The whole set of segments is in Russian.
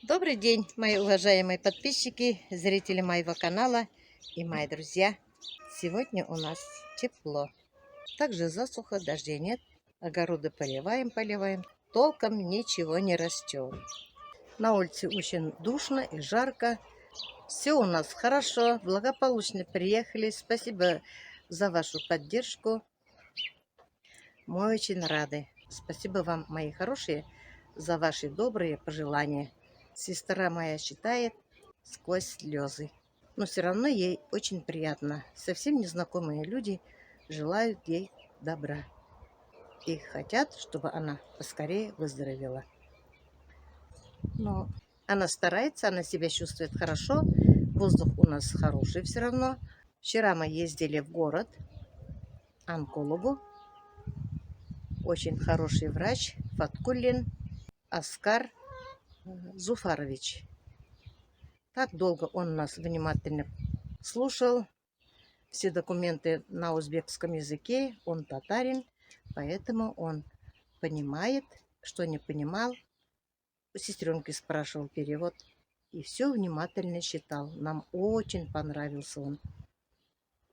Добрый день, мои уважаемые подписчики, зрители моего канала и мои друзья. Сегодня у нас тепло. Также засуха, дождей нет. Огороды поливаем. Толком ничего не растет. На улице очень душно и жарко. Все у нас хорошо, благополучно приехали. Спасибо за вашу поддержку. Мы очень рады. Спасибо вам, мои хорошие, за ваши добрые пожелания. Сестра моя считает сквозь слезы. Но все равно ей очень приятно. Совсем незнакомые люди желают ей добра. И хотят, чтобы она поскорее выздоровела. Но она старается, она себя чувствует хорошо. Воздух у нас хороший все равно. Вчера мы ездили в город к онкологу. Очень хороший врач Фаткуллин Оскар Зуфарович. Так долго он нас внимательно слушал. Все документы на узбекском языке. Он татарин, поэтому он понимает, что не понимал. У сестренки спрашивал перевод. И все внимательно читал. Нам очень понравился он.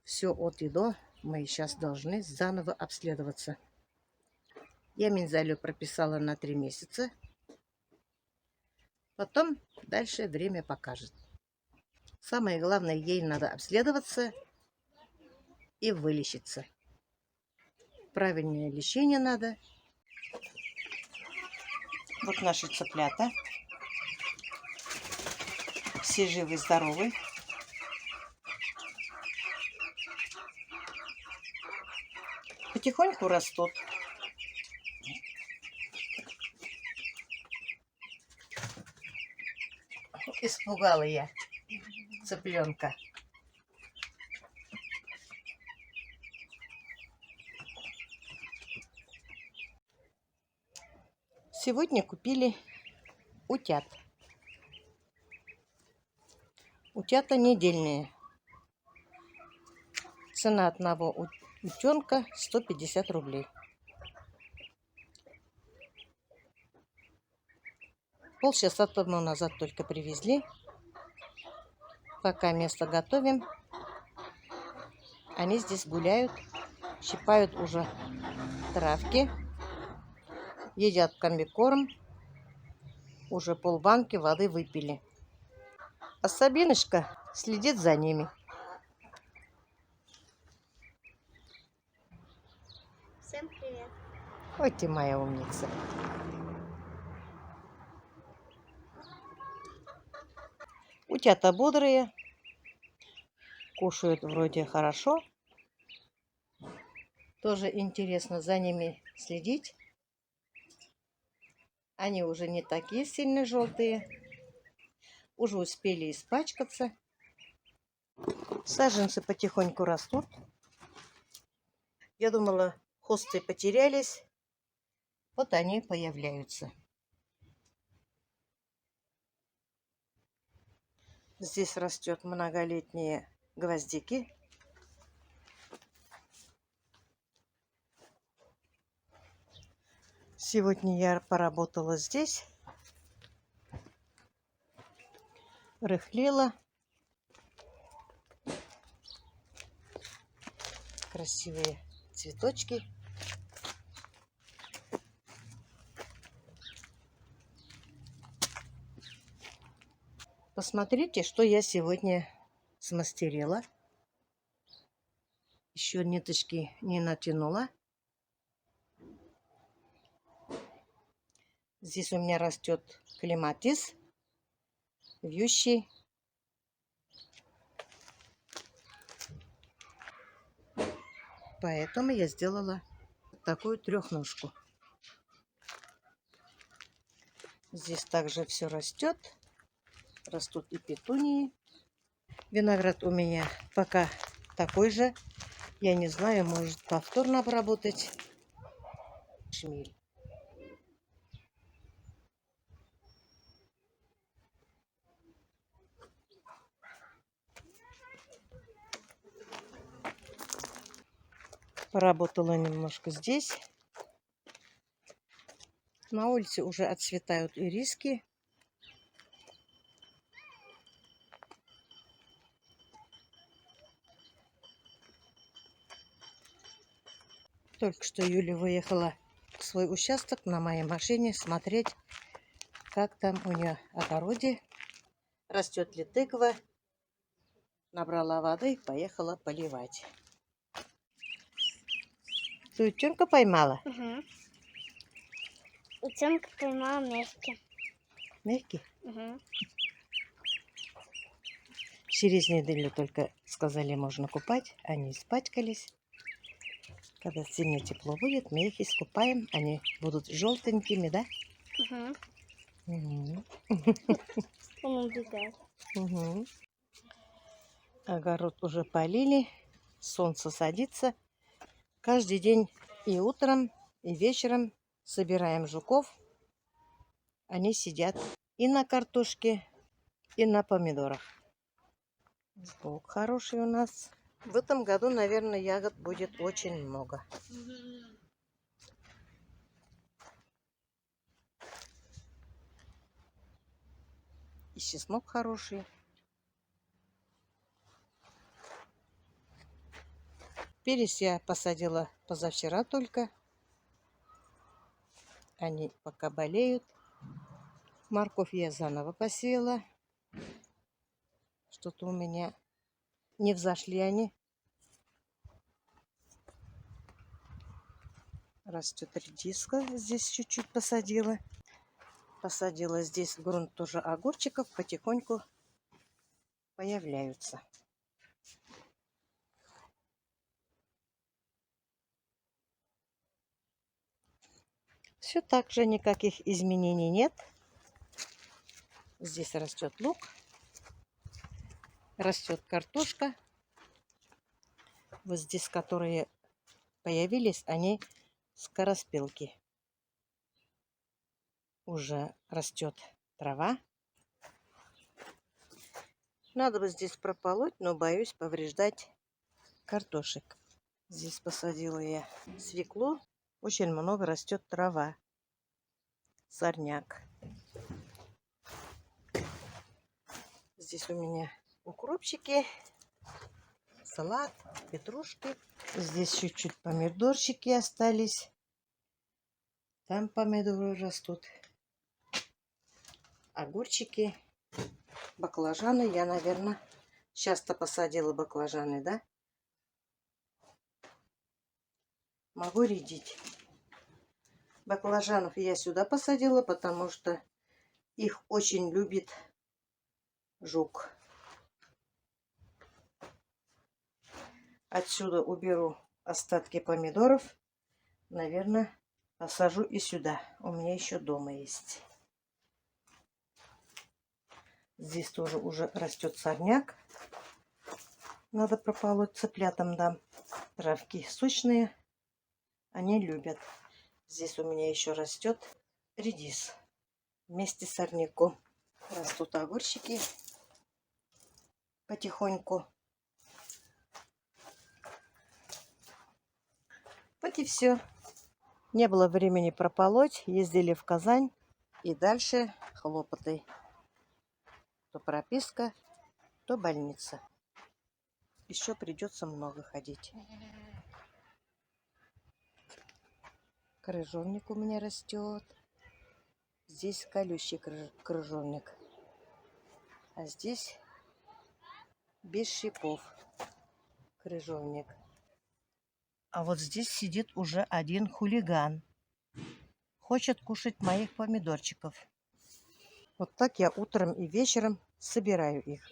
Все от и до мы сейчас должны заново обследоваться. Я Минзалю прописала на 3 месяца. Потом дальше время покажет. Самое главное, ей надо обследоваться и вылечиться. Правильное лечение надо. Вот наши цыплята. Все живы, здоровы. Потихоньку растут. Испугала я цыпленка. Сегодня купили утят. Утята недельные. Цена одного утенка 150 рублей. Полчаса тому назад только привезли. Пока место готовим. Они здесь гуляют, щипают уже травки, едят комбикорм. Уже полбанки воды выпили. А Сабиночка следит за ними. Всем привет. Ой, ты моя умница. Утята бодрые. Кушают вроде хорошо. Тоже интересно за ними следить. Они уже не такие сильно желтые. Уже успели испачкаться. Саженцы потихоньку растут. Я думала, хосты потерялись. Вот они появляются. Здесь растет многолетние гвоздики. Сегодня я поработала здесь. Рыхлила. Красивые цветочки. Посмотрите, что я сегодня смастерила. Еще ниточки не натянула. Здесь у меня растет клематис, вьющий. Поэтому я сделала такую трехножку. Здесь также все растет. Растут и петунии. Виноград у меня пока такой же. Я не знаю, может повторно обработать. Шмель. Поработала немножко здесь. На улице уже отцветают ириски. Только что Юля выехала в свой участок на моей машине смотреть, как там у нее в огороде, растет ли тыква. Набрала воды, поехала поливать. Ты утенка поймала? Угу. Утенка поймала мягкий. Мягкий? Угу. Через неделю только сказали, можно купать. Они испачкались. Когда сильно тепло будет, мы их искупаем. Они будут желтенькими, да? Угу. Угу. Он убегает. Угу. Огород уже полили. Солнце садится. Каждый день и утром, и вечером собираем жуков. Они сидят и на картошке, и на помидорах. Жук хороший у нас. В этом году, наверное, ягод будет очень много. И чеснок хороший. Перец я посадила позавчера только. Они пока болеют. Морковь я заново посеяла. Что-то у меня не взошли они. Растет редиска. Здесь чуть-чуть посадила. Посадила здесь в грунт тоже огурчиков. Потихоньку появляются. Все так же, никаких изменений нет. Здесь растет лук. Растет картошка. Вот здесь, которые появились, они скороспелки. Уже растет трава. Надо бы здесь прополоть, но боюсь повреждать картошек. Здесь посадила я свеклу. Очень много растет трава. Сорняк. Здесь у меня укропчики, салат, петрушки. Здесь чуть-чуть помидорчики остались. Там помидоры растут. Огурчики, баклажаны. Я, наверное, часто посадила баклажаны, да? Могу рядить. Баклажанов я сюда посадила, потому что их очень любит жук. Отсюда уберу остатки помидоров. Наверное, посажу и сюда. У меня еще дома есть. Здесь тоже уже растет сорняк. Надо прополоть, цыплятам дам. Травки сочные. Они любят. Здесь у меня еще растет редис. Вместе с сорняком. Растут огурчики. Потихоньку. Вот и все. Не было времени прополоть. Ездили в Казань. И дальше хлопоты. То прописка, то больница. Еще придется много ходить. Крыжовник у меня растет. Здесь колючий крыжовник. А здесь без шипов крыжовник. А вот здесь сидит уже один хулиган. Хочет кушать моих помидорчиков. Вот так я утром и вечером собираю их.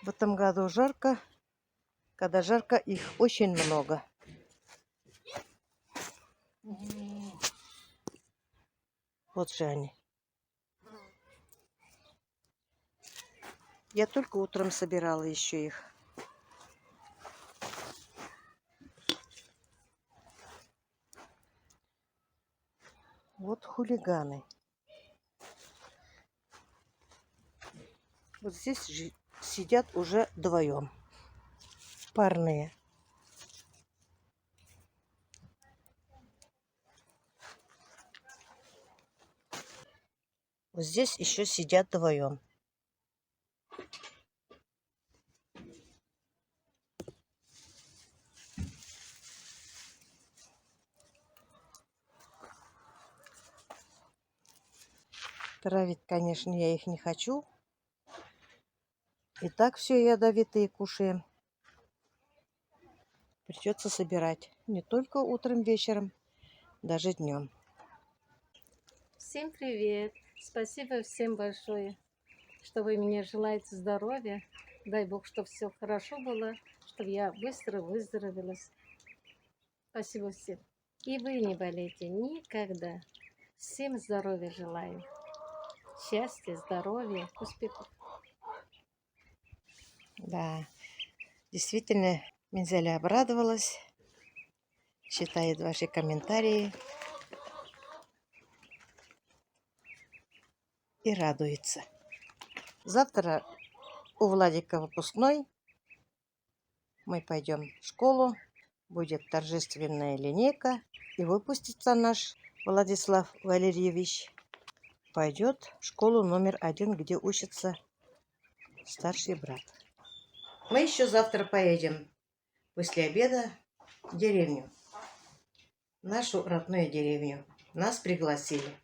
В этом году жарко. Когда жарко, их очень много. Вот же они. Я только утром собирала еще их. Вот хулиганы. Вот здесь сидят уже вдвоем. Парные. Вот здесь еще сидят вдвоем. Травить, конечно, я их не хочу. И так все ядовитые кушаем. Придется собирать не только утром, вечером, даже днем. Всем привет! Спасибо всем большое, что вы мне желаете здоровья. Дай Бог, чтобы все хорошо было, чтобы я быстро выздоровелась. Спасибо всем. И вы не болейте никогда. Всем здоровья желаю. Счастья, здоровья, успехов. Да, действительно, Минзеля обрадовалась, читает ваши комментарии и радуется. Завтра у Владика выпускной. Мы пойдем в школу, будет торжественная линейка, и выпустится наш Владислав Валерьевич. Пойдет в школу номер 1, где учится старший брат. Мы еще завтра поедем после обеда в деревню. Нашу родную деревню. Нас пригласили.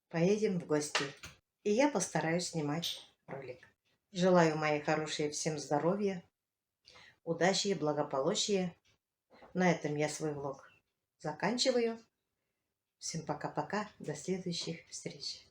Поедем в гости. И я постараюсь снимать ролик. Желаю, мои хорошие, всем здоровья, удачи и благополучия. На этом я свой влог заканчиваю. Всем пока-пока. До следующих встреч.